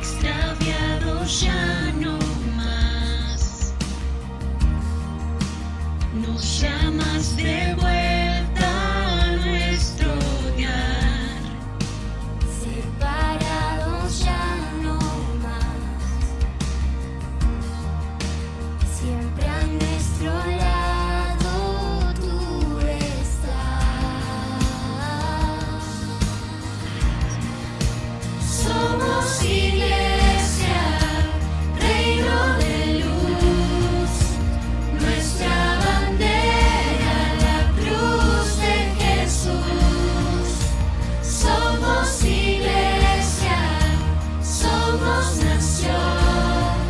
extraviado ya no más. Nos llamas de vuelta a nuestro hogar. Separados ya no más. Siempre a nuestro lado tú estás. Somos iglesia, reino de luz, nuestra bandera, la cruz de Jesús. Somos iglesia, somos nación,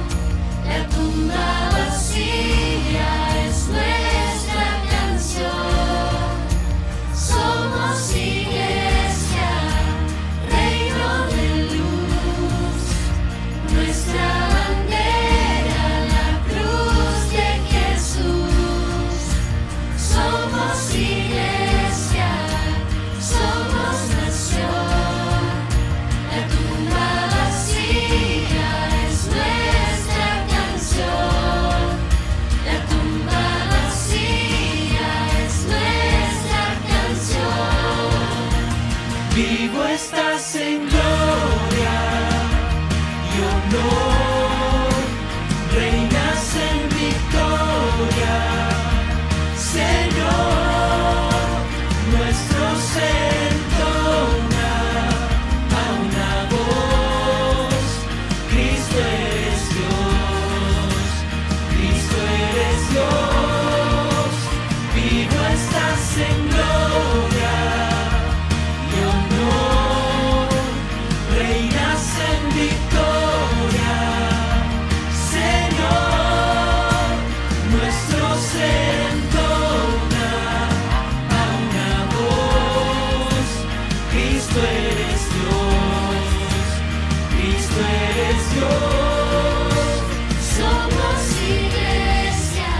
la tumba vacía es nuestra canción. Somos iglesia, reino de luz, nuestra bandera, la cruz de Jesús. Somos iglesia, somos nación, la tumba vacía es nuestra canción. La tumba vacía es nuestra canción. Vivo estás en gloria y honor, reinas en victoria, Señor, nuestro ser entona a una voz: Cristo eres Dios, Cristo eres Dios. Vivo estás en gloria y honor, reinas en victoria, Señor, nuestro ser entona a una voz: Cristo eres Dios, Cristo eres Dios. Somos iglesia,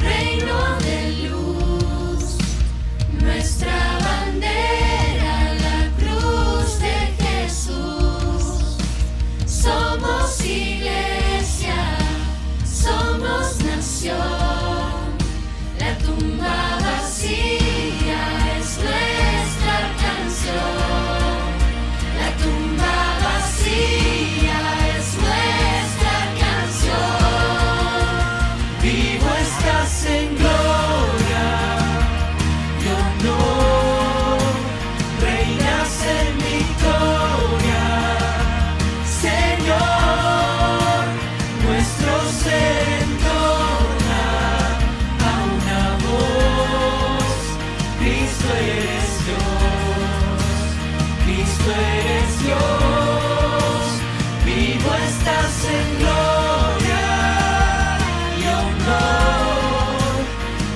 reino de luz, nuestra bandera, la cruz de Jesús. Somos iglesia, somos nación, la tumba vacía es nuestra canción. La tumba vacía es nuestra canción. Vivo estás en gloria y honor, reinas en victoria, Señor, nuestro ser entona a una voz: Cristo eres Dios, Cristo eres Dios. Vivo estás en gloria y honor,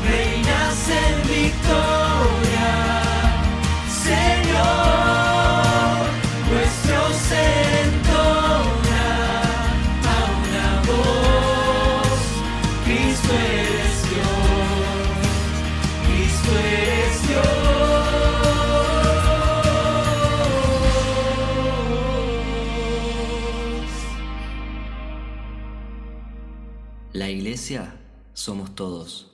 reinas en victoria, Señor, nuestro ser entona a una voz: Cristo eres Dios, Cristo eres Dios. La iglesia somos todos.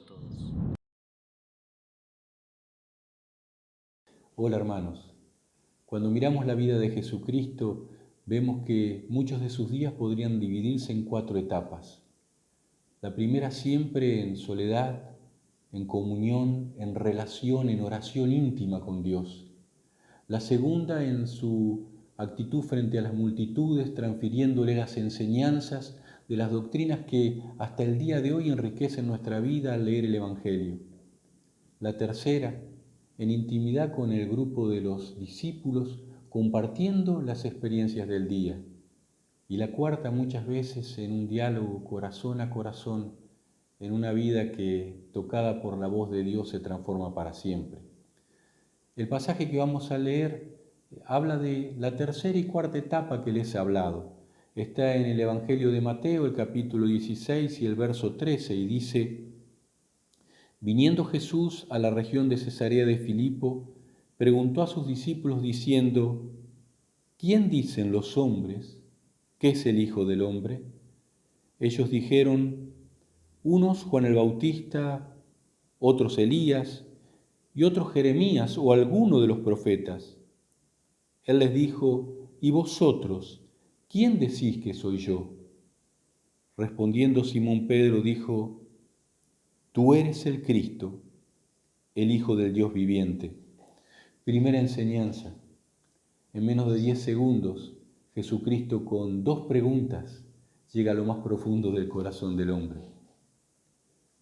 Hola hermanos, cuando miramos la vida de Jesucristo vemos que muchos de sus días podrían dividirse en 4 etapas. La primera siempre en soledad, en comunión, en relación, en oración íntima con Dios. La segunda en su actitud frente a las multitudes, transfiriéndole las enseñanzas de las doctrinas que hasta el día de hoy enriquecen nuestra vida al leer el Evangelio. La tercera, en intimidad con el grupo de los discípulos, compartiendo las experiencias del día. Y la cuarta, muchas veces en un diálogo corazón a corazón, en una vida que, tocada por la voz de Dios, se transforma para siempre. El pasaje que vamos a leer habla de la tercera y cuarta etapa que les he hablado. Está en el Evangelio de Mateo, el capítulo 16 y el verso 13, y dice: Viniendo Jesús a la región de Cesarea de Filipo, preguntó a sus discípulos diciendo: ¿Quién dicen los hombres ¿qué es el Hijo del Hombre? Ellos dijeron, unos Juan el Bautista, otros Elías y otros Jeremías o alguno de los profetas. Él les dijo, ¿y vosotros, quién decís que soy yo? Respondiendo Simón Pedro dijo, tú eres el Cristo, el Hijo del Dios viviente. Primera enseñanza. En menos de 10 segundos, Jesucristo con 2 preguntas llega a lo más profundo del corazón del hombre.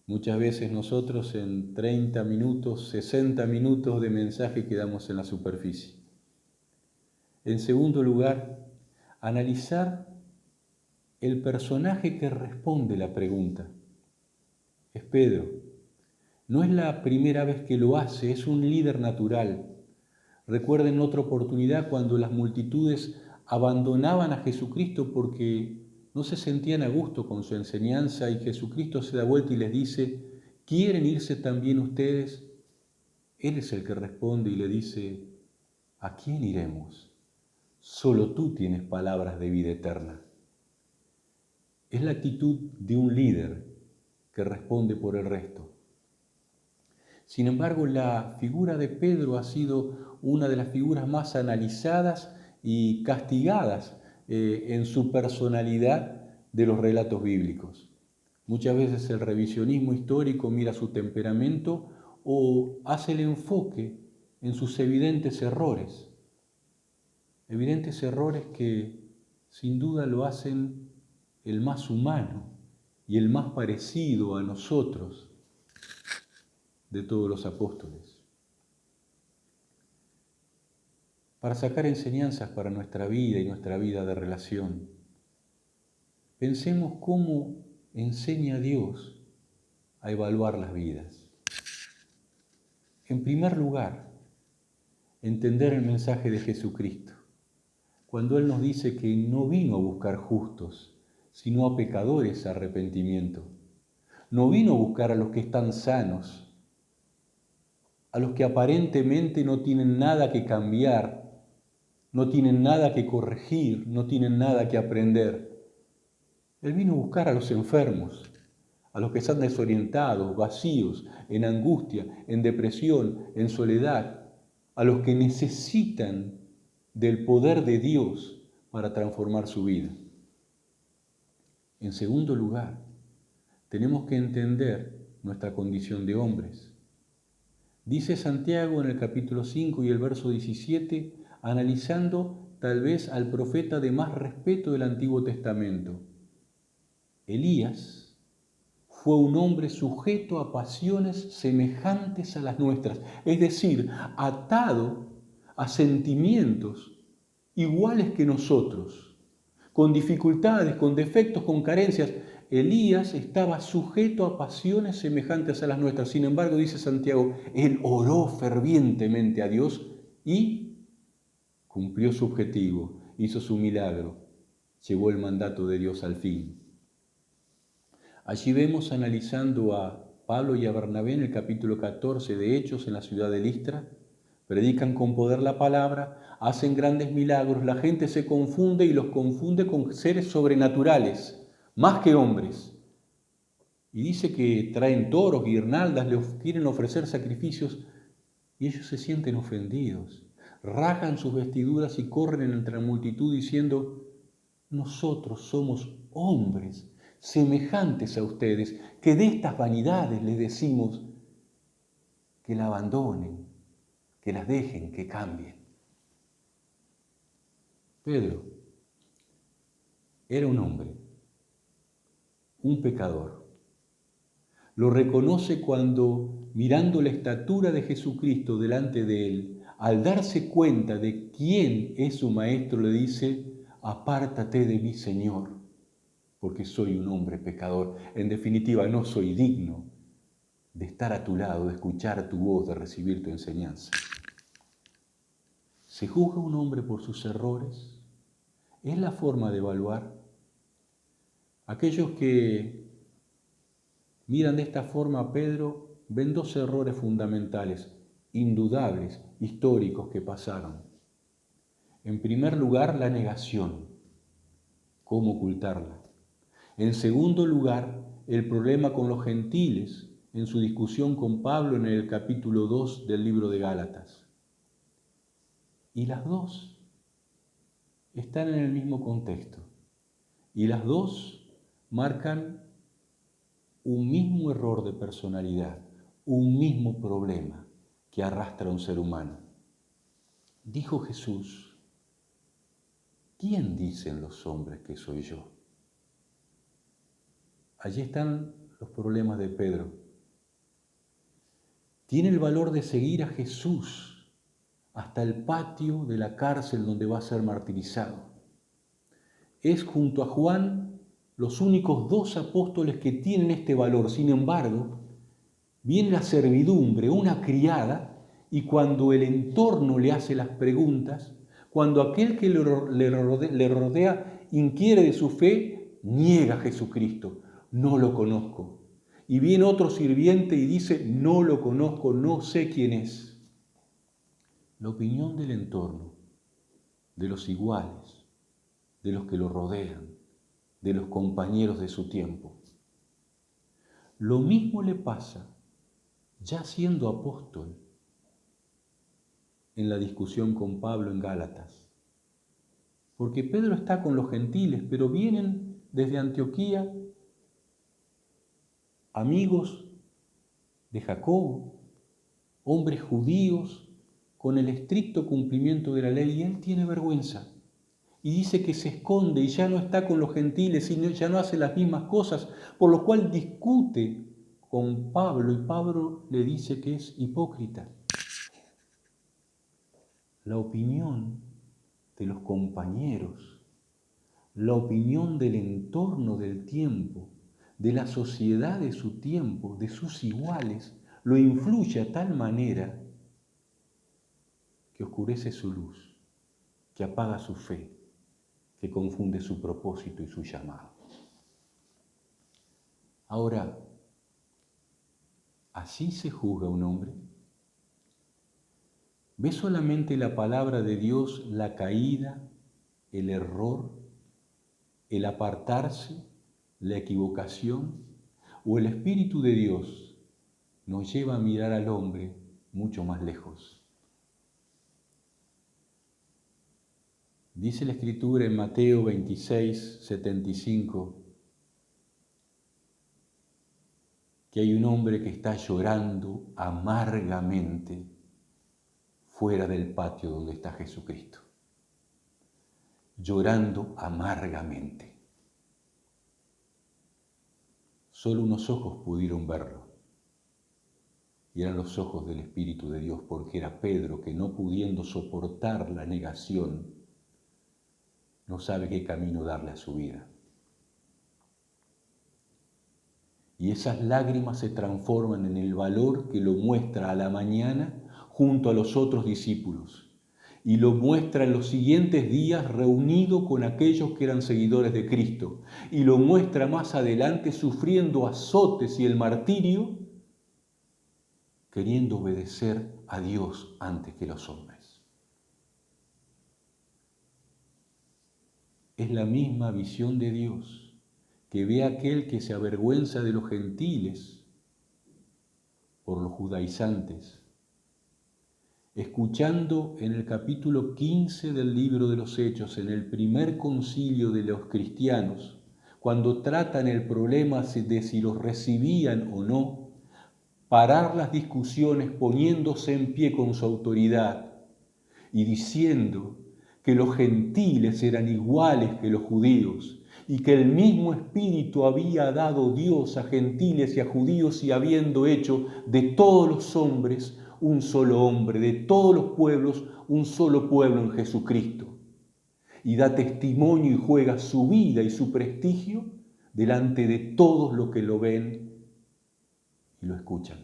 Muchas veces nosotros en 30 minutos, 60 minutos de mensaje quedamos en la superficie. En segundo lugar, analizar el personaje que responde la pregunta. Es Pedro. No es la primera vez que lo hace, es un líder natural. Recuerden otra oportunidad cuando las multitudes abandonaban a Jesucristo porque no se sentían a gusto con su enseñanza y Jesucristo se da vuelta y les dice, ¿quieren irse también ustedes? Él es el que responde y le dice, ¿a quién iremos? Solo tú tienes palabras de vida eterna. Es la actitud de un líder que responde por el resto. Sin embargo, la figura de Pedro ha sido una de las figuras más analizadas y castigadas en su personalidad de los relatos bíblicos. Muchas veces el revisionismo histórico mira su temperamento o hace el enfoque en sus evidentes errores que sin duda lo hacen el más humano y el más parecido a nosotros de todos los apóstoles. Para sacar enseñanzas para nuestra vida y nuestra vida de relación, pensemos cómo enseña Dios a evaluar las vidas. En primer lugar, entender el mensaje de Jesucristo, cuando Él nos dice que no vino a buscar justos, sino a pecadores a arrepentimiento. No vino a buscar a los que están sanos, a los que aparentemente no tienen nada que cambiar, no tienen nada que corregir, no tienen nada que aprender. Él vino a buscar a los enfermos, a los que están desorientados, vacíos, en angustia, en depresión, en soledad, a los que necesitan del poder de Dios para transformar su vida. En segundo lugar, tenemos que entender nuestra condición de hombres. Dice Santiago en el capítulo 5 y el verso 17, analizando tal vez al profeta de más respeto del Antiguo Testamento. Elías fue un hombre sujeto a pasiones semejantes a las nuestras, es decir, atado a sentimientos iguales que nosotros, con dificultades, con defectos, con carencias. Elías estaba sujeto a pasiones semejantes a las nuestras. Sin embargo, dice Santiago, él oró fervientemente a Dios y cumplió su objetivo, hizo su milagro, llevó el mandato de Dios al fin. Allí vemos analizando a Pablo y a Bernabé en el capítulo 14 de Hechos en la ciudad de Listra. Predican con poder la palabra, hacen grandes milagros, la gente se confunde y los confunde con seres sobrenaturales, más que hombres. Y dice que traen toros, guirnaldas, les quieren ofrecer sacrificios y ellos se sienten ofendidos. Rajan sus vestiduras y corren entre la multitud diciendo, nosotros somos hombres semejantes a ustedes, que de estas vanidades les decimos que la abandonen, que las dejen, que cambien. Pedro era un hombre, un pecador. Lo reconoce cuando, mirando la estatura de Jesucristo delante de él, al darse cuenta de quién es su maestro, le dice, apártate de mí, Señor, porque soy un hombre pecador. En definitiva, no soy digno de estar a tu lado, de escuchar tu voz, de recibir tu enseñanza. ¿Se juzga un hombre por sus errores? ¿Es la forma de evaluar? Aquellos que miran de esta forma a Pedro ven 2 errores fundamentales, indudables, históricos que pasaron. En primer lugar, la negación. cómo ocultarla. En segundo lugar, el problema con los gentiles en su discusión con Pablo en el capítulo 2 del libro de Gálatas. Y las dos están en el mismo contexto. Y las dos marcan un mismo error de personalidad, un mismo problema que arrastra a un ser humano. Dijo Jesús: ¿quién dicen los hombres que soy yo? Allí están los problemas de Pedro. Tiene el valor de seguir a Jesús hasta el patio de la cárcel donde va a ser martirizado. Es junto a Juan los únicos dos apóstoles que tienen este valor. Sin embargo, viene la servidumbre, una criada, y cuando el entorno le hace las preguntas, cuando aquel que le rodea inquiere de su fe, niega a Jesucristo: no lo conozco. Y viene otro sirviente y dice: no lo conozco, no sé quién es. La opinión del entorno, de los iguales, de los que lo rodean, de los compañeros de su tiempo. Lo mismo le pasa, ya siendo apóstol, en la discusión con Pablo en Gálatas. Porque Pedro está con los gentiles, pero vienen desde Antioquía amigos de Jacobo, hombres judíos con el estricto cumplimiento de la ley, y él tiene vergüenza. Y dice que se esconde y ya no está con los gentiles y ya no hace las mismas cosas, por lo cual discute con Pablo y Pablo le dice que es hipócrita. La opinión de los compañeros, la opinión del entorno del tiempo, de la sociedad de su tiempo, de sus iguales, lo influye a tal manera que oscurece su luz, que apaga su fe, que confunde su propósito y su llamado. Ahora, ¿así se juzga un hombre? ¿Ve solamente la palabra de Dios la caída, el error, el apartarse, la equivocación? ¿O el Espíritu de Dios nos lleva a mirar al hombre mucho más lejos? Dice la Escritura en Mateo 26, 75, que hay un hombre que está llorando amargamente fuera del patio donde está Jesucristo. Llorando amargamente. Solo unos ojos pudieron verlo. Y eran los ojos del Espíritu de Dios, porque era Pedro que, no pudiendo soportar la negación, no sabe qué camino darle a su vida. Y esas lágrimas se transforman en el valor que lo muestra a la mañana junto a los otros discípulos. Y lo muestra en los siguientes días reunido con aquellos que eran seguidores de Cristo. Y lo muestra más adelante sufriendo azotes y el martirio, queriendo obedecer a Dios antes que los hombres. Es la misma visión de Dios que ve a aquel que se avergüenza de los gentiles por los judaizantes, escuchando en el capítulo 15 del libro de los Hechos, en el primer concilio de los cristianos, cuando tratan el problema de si los recibían o no, parar las discusiones poniéndose en pie con su autoridad y diciendo que los gentiles eran iguales que los judíos y que el mismo Espíritu había dado Dios a gentiles y a judíos, y habiendo hecho de todos los hombres un solo hombre, de todos los pueblos un solo pueblo en Jesucristo. Y da testimonio y juega su vida y su prestigio delante de todos los que lo ven y lo escuchan.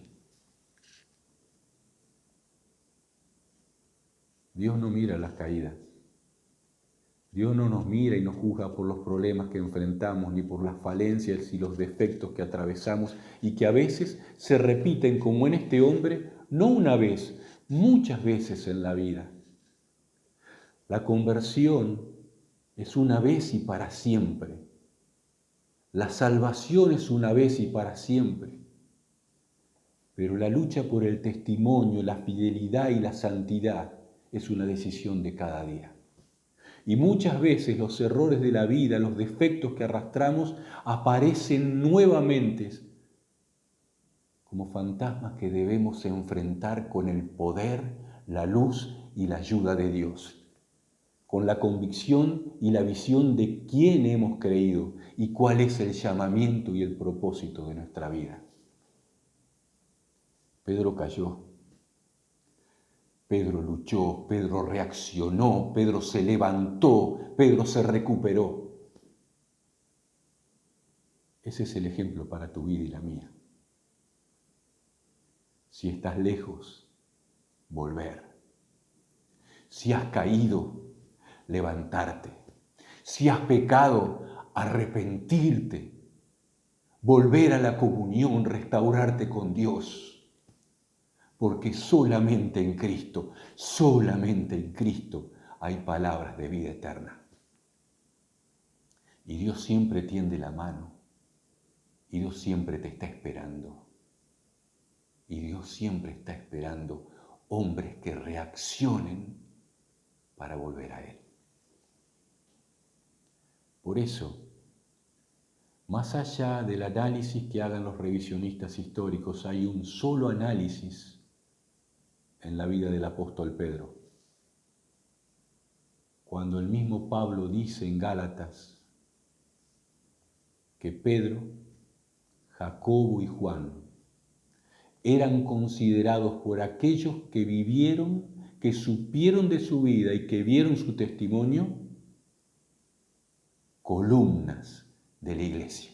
Dios no mira las caídas. Dios no nos mira y nos juzga por los problemas que enfrentamos, ni por las falencias y los defectos que atravesamos y que a veces se repiten, como en este hombre, no una vez, muchas veces en la vida. La conversión es una vez y para siempre. La salvación es una vez y para siempre. Pero la lucha por el testimonio, la fidelidad y la santidad es una decisión de cada día. Y muchas veces los errores de la vida, los defectos que arrastramos, aparecen nuevamente como fantasmas que debemos enfrentar con el poder, la luz y la ayuda de Dios, con la convicción y la visión de quién hemos creído y cuál es el llamamiento y el propósito de nuestra vida. Pedro cayó, Pedro luchó, Pedro reaccionó, Pedro se levantó, Pedro se recuperó. Ese es el ejemplo para tu vida y la mía. Si estás lejos, volver. Si has caído, levantarte. Si has pecado, arrepentirte. Volver a la comunión, restaurarte con Dios. Porque solamente en Cristo hay palabras de vida eterna. Y Dios siempre tiende la mano, y Dios siempre te está esperando. Y Dios siempre está esperando hombres que reaccionen para volver a Él. Por eso, más allá del análisis que hagan los revisionistas históricos, hay un solo análisis en la vida del apóstol Pedro. Cuando el mismo Pablo dice en Gálatas que Pedro, Jacobo y Juan eran considerados por aquellos que vivieron, que supieron de su vida y que vieron su testimonio, columnas de la iglesia.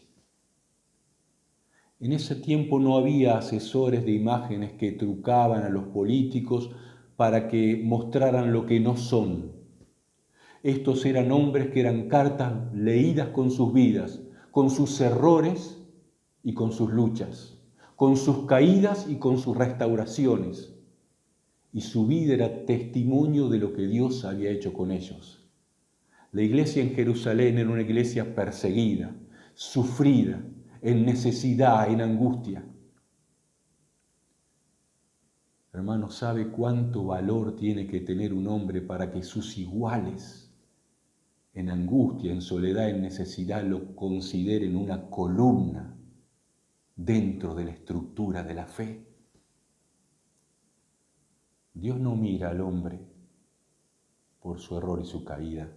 En ese tiempo no había asesores de imágenes que trucaban a los políticos para que mostraran lo que no son. Estos eran hombres que eran cartas leídas con sus vidas, con sus errores y con sus luchas, con sus caídas y con sus restauraciones. Y su vida era testimonio de lo que Dios había hecho con ellos. La iglesia en Jerusalén era una iglesia perseguida, sufrida, en necesidad, en angustia. Hermano, ¿sabe cuánto valor tiene que tener un hombre para que sus iguales, en angustia, en soledad, en necesidad, lo consideren una columna dentro de la estructura de la fe? Dios no mira al hombre por su error y su caída,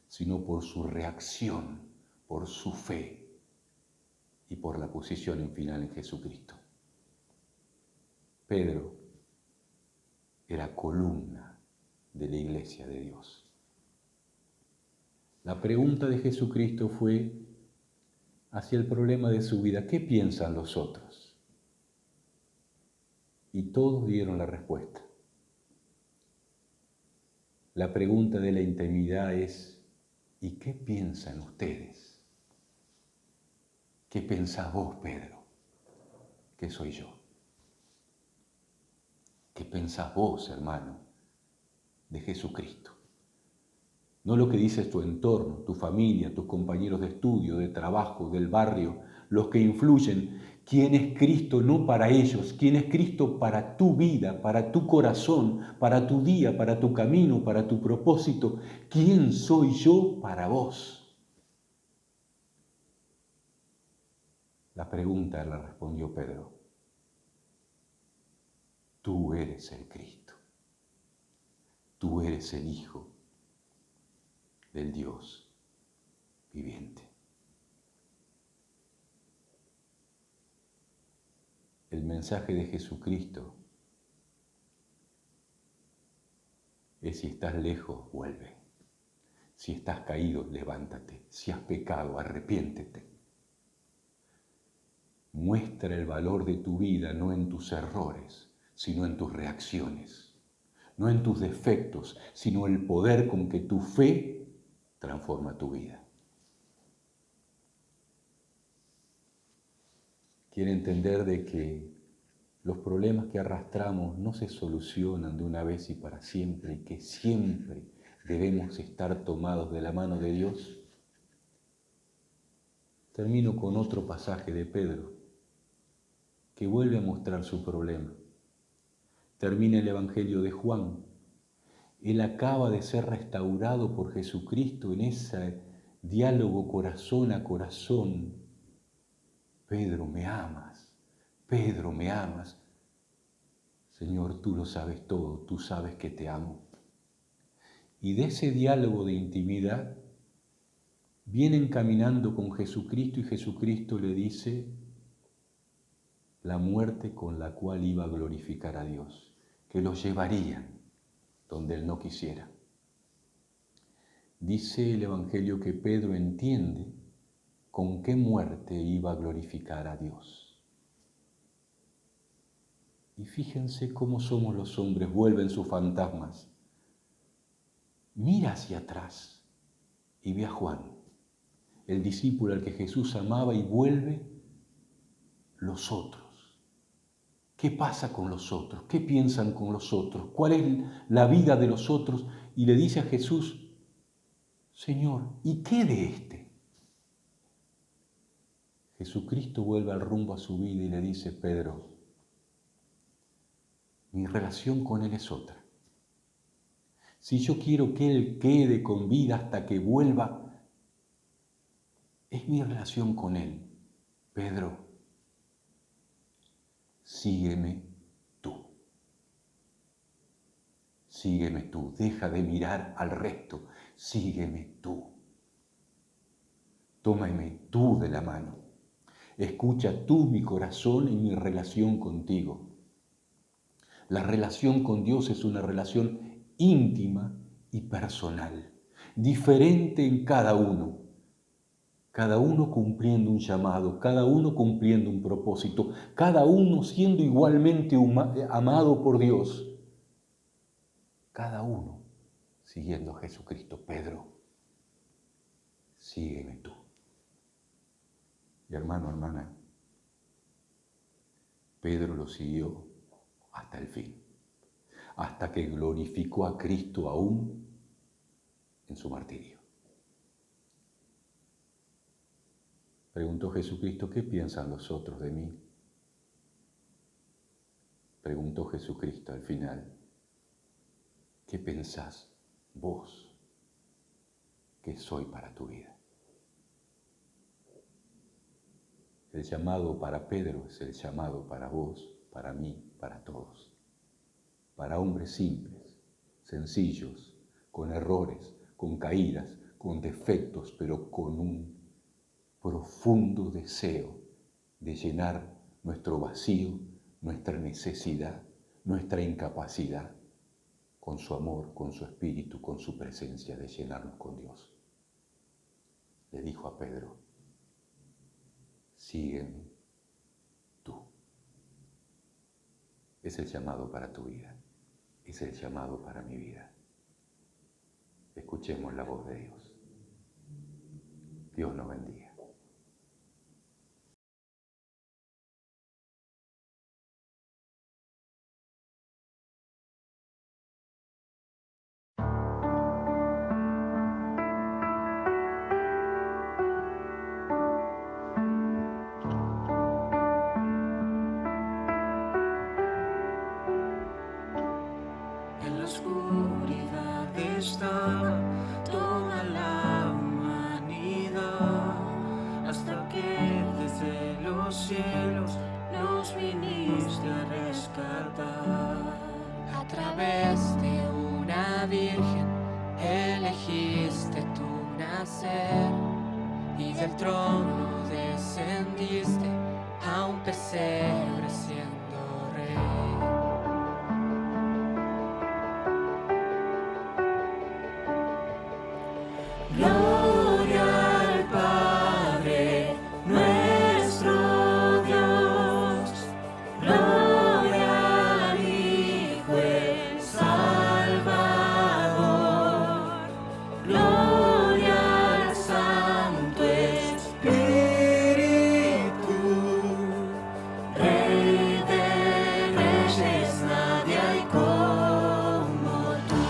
sino por su reacción, por su fe y por la posición en final en Jesucristo. Pedro era columna de la iglesia de Dios. La pregunta de Jesucristo fue hacia el problema de su vida: ¿qué piensan los otros? Y todos dieron la respuesta. La pregunta de la intimidad es: ¿y qué piensan ustedes? ¿Qué pensás vos, Pedro? ¿Qué soy yo? ¿Qué pensás vos, hermano, de Jesucristo? No lo que dice tu entorno, tu familia, tus compañeros de estudio, de trabajo, del barrio, los que influyen. ¿Quién es Cristo no para ellos? ¿Quién es Cristo para tu vida, para tu corazón, para tu día, para tu camino, para tu propósito? ¿Quién soy yo para vos? La pregunta la respondió Pedro: tú eres el Cristo, tú eres el Hijo del Dios viviente. El mensaje de Jesucristo es: si estás lejos, vuelve. Si estás caído, levántate. Si has pecado, arrepiéntete. Muestra el valor de tu vida no en tus errores, sino en tus reacciones. No en tus defectos, sino el poder con que tu fe transforma tu vida. Quiere entender de que los problemas que arrastramos no se solucionan de una vez y para siempre, y que siempre debemos estar tomados de la mano de Dios. Termino con otro pasaje de Pedro, que vuelve a mostrar su problema. Termina el Evangelio de Juan. Él acaba de ser restaurado por Jesucristo en ese diálogo corazón a corazón. Pedro, ¿me amas? Pedro, ¿me amas? Señor, tú lo sabes todo, tú sabes que te amo. Y de ese diálogo de intimidad vienen caminando con Jesucristo y Jesucristo le dice la muerte con la cual iba a glorificar a Dios, que lo llevarían donde Él no quisiera. Dice el Evangelio que Pedro entiende con qué muerte iba a glorificar a Dios. Y fíjense cómo somos los hombres, vuelven sus fantasmas. Mira hacia atrás y ve a Juan, el discípulo al que Jesús amaba, y vuelve los otros. ¿Qué pasa con los otros? ¿Qué piensan con los otros? ¿Cuál es la vida de los otros? Y le dice a Jesús, Señor, ¿y qué de este? Jesucristo vuelve al rumbo a su vida y le dice, Pedro, mi relación con Él es otra. Si yo quiero que Él quede con vida hasta que vuelva, es mi relación con Él. Pedro, sígueme tú. Sígueme tú. Deja de mirar al resto. Sígueme tú. Tómame tú de la mano. Escucha tú mi corazón y mi relación contigo. La relación con Dios es una relación íntima y personal, diferente en cada uno cumpliendo un llamado, cada uno cumpliendo un propósito, cada uno siendo igualmente amado por Dios, cada uno siguiendo a Jesucristo. Pedro, sígueme tú. Y hermano, hermana, Pedro lo siguió hasta el fin, hasta que glorificó a Cristo aún en su martirio. Preguntó Jesucristo, ¿qué piensan los otros de mí? Preguntó Jesucristo al final, ¿qué pensás vos que soy para tu vida? El llamado para Pedro es el llamado para vos, para mí, para todos. Para hombres simples, sencillos, con errores, con caídas, con defectos, pero con un profundo deseo de llenar nuestro vacío, nuestra necesidad, nuestra incapacidad, con su amor, con su espíritu, con su presencia, de llenarnos con Dios. Le dijo a Pedro, sígueme tú. Es el llamado para tu vida, es el llamado para mi vida. Escuchemos la voz de Dios. Dios nos bendiga. En la oscuridad estaba toda la humanidad, hasta que desde los cielos nos viniste a rescatar. A través de una virgen elegiste tu nacer y del trono descendiste a un pesebre siendo rey. Gloria al Padre, nuestro Dios. Gloria al Hijo, el Salvador. Gloria al Santo Espíritu, Rey de Reyes, nadie hay como tú.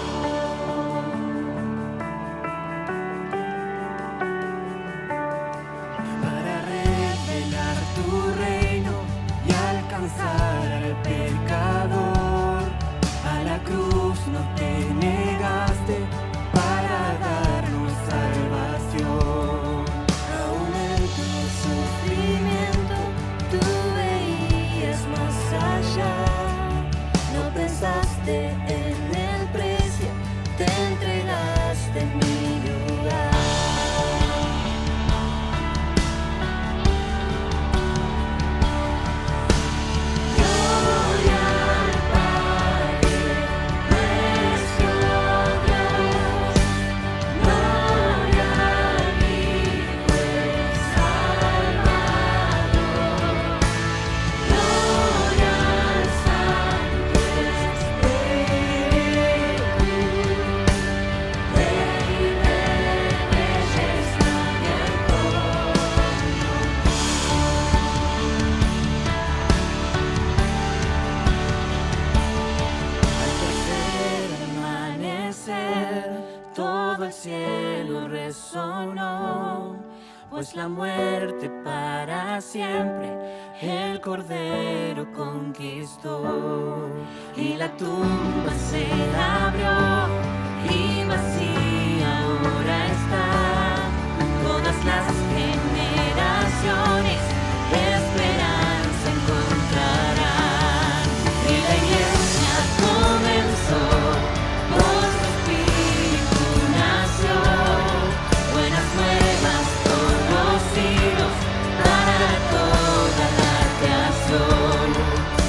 cielo resonó, pues la muerte para siempre el Cordero conquistó. Y la tumba se abrió y vacía ahora está. Todas las generaciones esperanza encontrarán. Y la iglesia comenzó, por su espíritu nació. Buenas nuevas por los siglos, para toda la creación.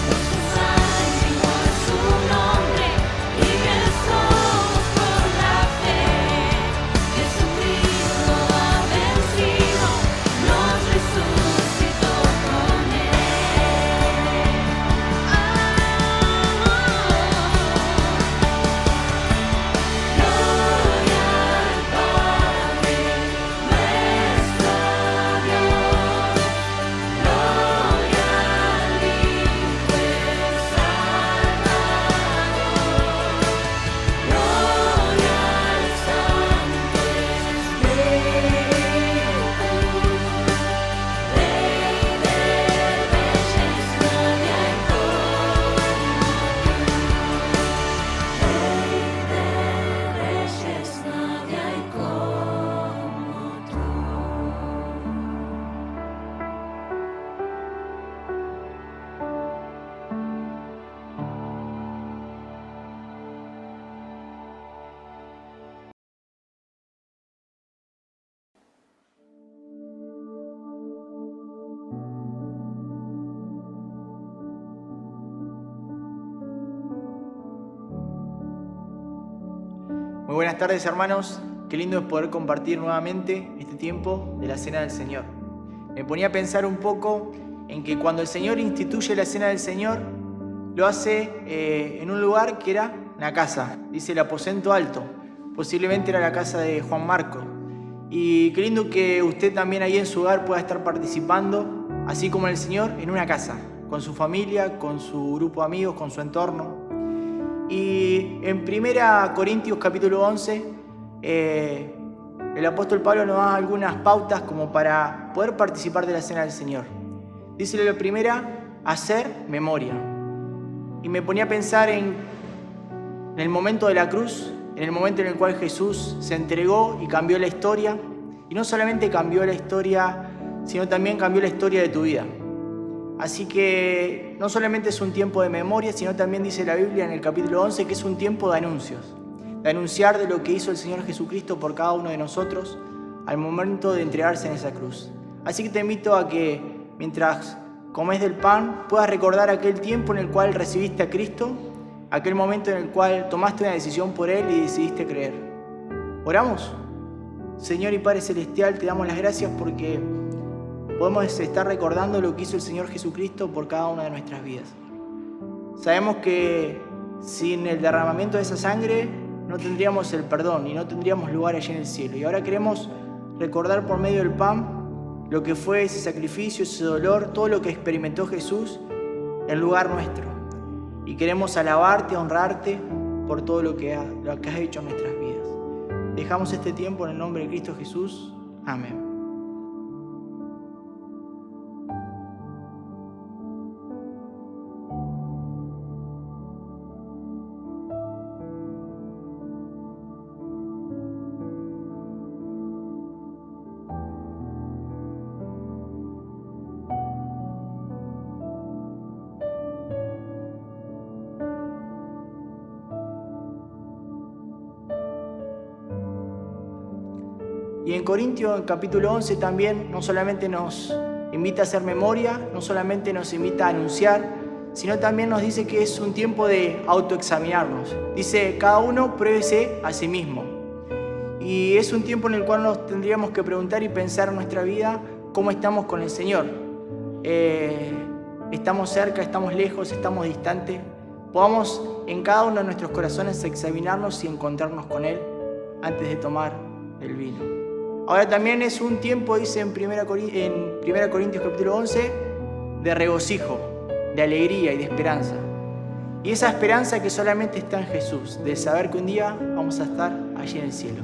Por su sangre y por su nombre, libres somos por la fe. Jesucristo ha vencido, nos resucitó con él. Gloria al Padre, nuestro Dios. Gloria al Hijo el Salvador. Gloria al Santo Espíritu, Rey de Reyes, nadie hay como Muy buenas tardes, hermanos. Qué lindo es poder compartir nuevamente este tiempo de la Cena del Señor. Me ponía a pensar un poco en que cuando el Señor instituye la Cena del Señor, lo hace en un lugar que era una casa, dice el aposento alto. Posiblemente era la casa de Juan Marcos. Y qué lindo que usted también ahí en su hogar pueda estar participando, así como el Señor, en una casa, con su familia, con su grupo de amigos, con su entorno. Y en 1 Corintios capítulo 11, el apóstol Pablo nos da algunas pautas como para poder participar de la Cena del Señor. Dice la primera, hacer memoria. Y me ponía a pensar en el momento de la cruz, en el momento en el cual Jesús se entregó y cambió la historia. Y no solamente cambió la historia, sino también cambió la historia de tu vida. Así que no solamente es un tiempo de memoria, sino también dice la Biblia en el capítulo 11 que es un tiempo de anuncios. De anunciar de lo que hizo el Señor Jesucristo por cada uno de nosotros al momento de entregarse en esa cruz. Así que te invito a que mientras comes del pan puedas recordar aquel tiempo en el cual recibiste a Cristo, aquel momento en el cual tomaste una decisión por Él y decidiste creer. ¿Oramos? Señor y Padre Celestial, te damos las gracias porque podemos estar recordando lo que hizo el Señor Jesucristo por cada una de nuestras vidas. Sabemos que sin el derramamiento de esa sangre no tendríamos el perdón y no tendríamos lugar allí en el cielo. Y ahora queremos recordar por medio del pan lo que fue ese sacrificio, ese dolor, todo lo que experimentó Jesús en lugar nuestro. Y queremos alabarte, honrarte por todo lo que has hecho en nuestras vidas. Dejamos este tiempo en el nombre de Cristo Jesús. Amén. Y en Corintios, en capítulo 11, también no solamente nos invita a hacer memoria, no solamente nos invita a anunciar, sino también nos dice que es un tiempo de autoexaminarnos. Dice, cada uno pruébese a sí mismo. Y es un tiempo en el cual nos tendríamos que preguntar y pensar en nuestra vida cómo estamos con el Señor. ¿Estamos cerca, estamos lejos, estamos distantes? Podamos en cada uno de nuestros corazones examinarnos y encontrarnos con Él antes de tomar el vino. Ahora también es un tiempo, dice en 1 Corintios capítulo 11, de regocijo, de alegría y de esperanza. Y esa esperanza que solamente está en Jesús, de saber que un día vamos a estar allí en el cielo.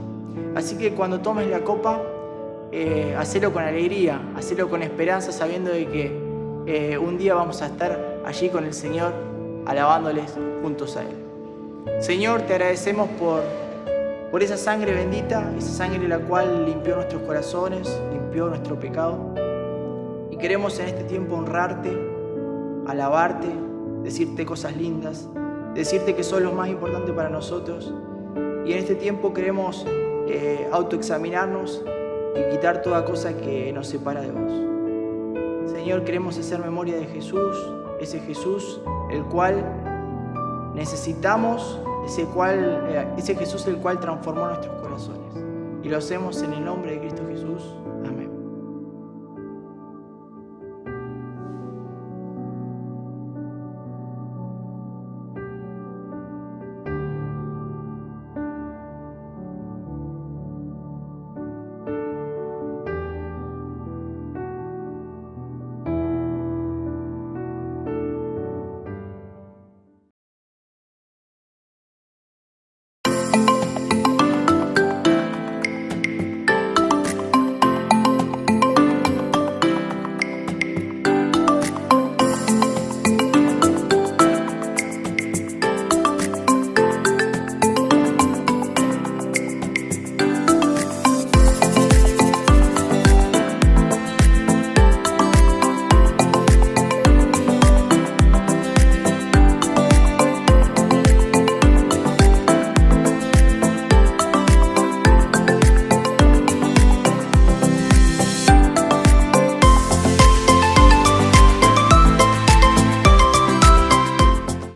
Así que cuando tomes la copa, hacelo con alegría, hacelo con esperanza, sabiendo de que un día vamos a estar allí con el Señor, alabándoles juntos a Él. Señor, te agradecemos por esa sangre bendita, esa sangre la cual limpió nuestros corazones, limpió nuestro pecado. Y queremos en este tiempo honrarte, alabarte, decirte cosas lindas, decirte que sos lo más importante para nosotros. Y en este tiempo queremos autoexaminarnos y quitar toda cosa que nos separa de vos. Señor, queremos hacer memoria de Jesús, ese Jesús el cual necesitamos, ese Jesús el cual transformó nuestros corazones. Y lo hacemos en el nombre de Cristo Jesús.